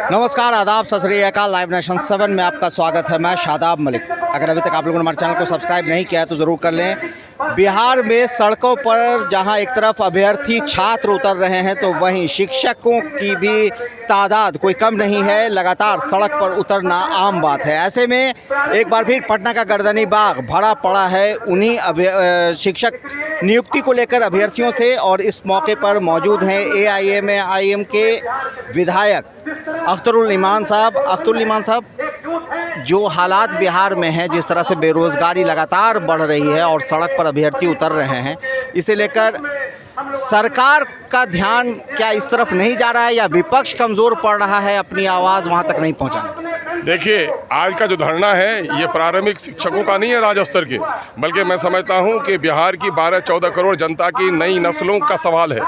नमस्कार, आदाब, सत श्री अकाल। लाइव नेशन 7 में आपका स्वागत है। मैं शादाब मलिक। अगर अभी तक आप लोगों ने हमारे चैनल को सब्सक्राइब नहीं किया है तो ज़रूर कर लें। बिहार में सड़कों पर जहां एक तरफ अभ्यर्थी छात्र उतर रहे हैं तो वहीं शिक्षकों की भी तादाद कोई कम नहीं है। लगातार सड़क पर उतरना आम बात है। ऐसे में एक बार फिर पटना का गर्दनी बाग भरा पड़ा है उन्हीं शिक्षक नियुक्ति को लेकर अभ्यर्थियों थे। और इस मौके पर मौजूद हैं AIMAIM के विधायक अख्तरुल ईमान साहब। जो हालात बिहार में हैं, जिस तरह से बेरोज़गारी लगातार बढ़ रही है और सड़क पर अभ्यर्थी उतर रहे हैं, इसे लेकर सरकार का ध्यान क्या इस तरफ नहीं जा रहा है या विपक्ष कमज़ोर पड़ रहा है अपनी आवाज़ वहां तक नहीं पहुंचाने? देखिए, आज का जो धरना है ये प्रारंभिक शिक्षकों का नहीं है राज्य स्तर के, बल्कि मैं समझता हूं कि बिहार की 12-14 करोड़ जनता की नई नस्लों का सवाल है।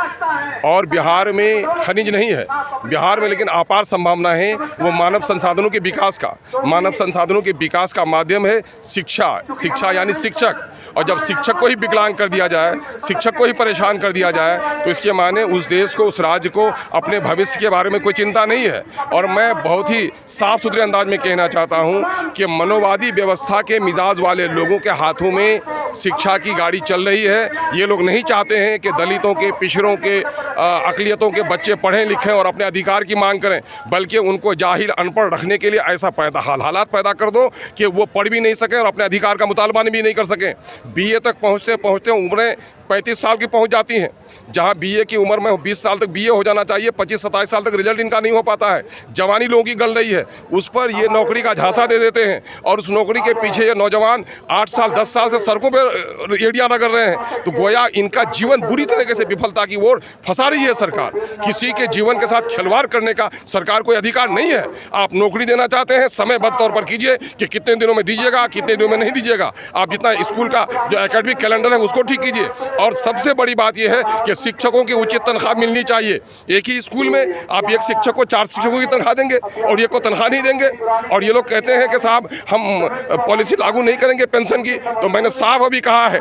और बिहार में खनिज नहीं है, बिहार में लेकिन अपार संभावना है वो मानव संसाधनों के विकास का। मानव संसाधनों के विकास का माध्यम है शिक्षा यानी शिक्षक। और जब शिक्षक को ही विकलांग कर दिया जाए, शिक्षक को ही परेशान कर दिया जाए, तो इसके माने उस देश को, उस राज्य को अपने भविष्य के बारे में कोई चिंता नहीं है। और मैं बहुत ही साफ सुथरे अंदाज में कहना चाहता हूं कि मनोवादी व्यवस्था के मिजाज वाले लोगों के हाथों में शिक्षा की गाड़ी चल रही है। ये लोग नहीं चाहते हैं कि दलितों के, पिछड़ों के, अक़लियतों के बच्चे पढ़ें लिखें और अपने अधिकार की मांग करें, बल्कि उनको जाहिल अनपढ़ रखने के लिए ऐसा हालात पैदा कर दो कि वो पढ़ भी नहीं सकें और अपने अधिकार का मुतालबा भी नहीं कर सकें। BA तक पहुँचते उम्रें 35 साल की पहुंच जाती हैं, जहां BA की उम्र में 20 साल तक BA हो जाना चाहिए, 25-27 साल तक रिजल्ट इनका नहीं हो पाता है। जवानी लोगों की गल रही है, उस पर ये नौकरी का झांसा दे देते हैं और उस नौकरी के पीछे ये नौजवान 8 साल 10 साल से सड़कों पर एड़ियां रगड़ रहे हैं। तो गोया इनका जीवन बुरी तरीके से विफलता की ओर फंसा रही है सरकार। किसी के जीवन के साथ खिलवाड़ करने का सरकार कोई अधिकार नहीं है। आप नौकरी देना चाहते हैं, समयबद्ध तौर पर कीजिए कि कितने दिनों में दीजिएगा, कितने दिनों में नहीं दीजिएगा। आप जितना स्कूल का जो एकेडमिक कैलेंडर है उसको ठीक कीजिए। और सबसे बड़ी बात यह है कि शिक्षकों की उचित तनख्वाह मिलनी चाहिए। एक ही स्कूल में आप एक शिक्षक को 4 शिक्षकों की तनख्वाह देंगे और ये को तनख्वाह नहीं देंगे। और ये लोग कहते हैं कि साहब हम पॉलिसी लागू नहीं करेंगे पेंशन की। तो मैंने साफ अभी कहा है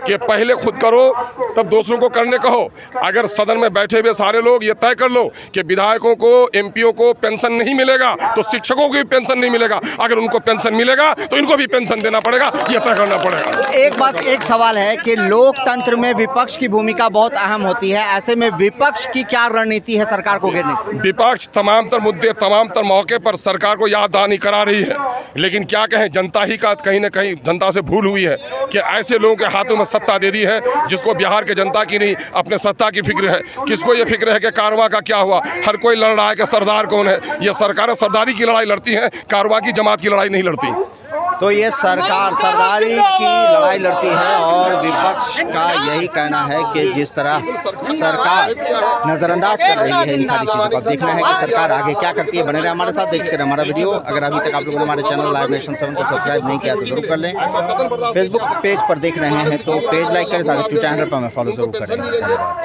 कि पहले खुद करो तब दूसरों को करने कहो। अगर सदन में बैठे हुए सारे लोग ये तय कर लो कि विधायकों को, MPओ को पेंशन नहीं मिलेगा तो शिक्षकों को भी पेंशन नहीं मिलेगा। अगर उनको पेंशन मिलेगा तो इनको भी पेंशन देना पड़ेगा, ये तय करना पड़ेगा। एक सवाल है कि लोकतंत्र में विपक्ष की भूमिका बहुत अहम होती है। ऐसे में विपक्ष की क्या रणनीति है सरकार को घेरने की? विपक्ष तमाम तर मुद्दे, तमाम तर मौके पर सरकार को याद दहानी करा रही है, लेकिन क्या कहें, जनता ही का कहीं न कहीं जनता से भूल हुई है कि ऐसे लोगों के हाथों में सत्ता दे दी है जिसको बिहार के जनता की नहीं अपने सत्ता की फिक्र है। किसको ये फिक्र है कि कारवां का क्या हुआ? हर कोई लड़ रहा है कि सरदार कौन है। ये सरकारें सरदारी की लड़ाई लड़ती हैं, कारवां की जमात की लड़ाई नहीं लड़ती। तो ये सरकार सरदारी की लड़ाई लड़ती है और विपक्ष का यही कहना है कि जिस तरह सरकार नज़रअंदाज कर रही है इन सारी चीज़ों को, अब देखना है कि सरकार आगे क्या करती है। बने रहे हमारे साथ, देखते रहे हमारा वीडियो। अगर अभी तक आप लोगों ने हमारे चैनल लाइव नेशन 7 को सब्सक्राइब नहीं किया तो जरूर कर लें। फेसबुक पेज पर देख रहे हैं तो पेज लाइक करें, साथ ही ट्विटर हैंडल पर हमें फॉलो जरूर करें। धन्यवाद।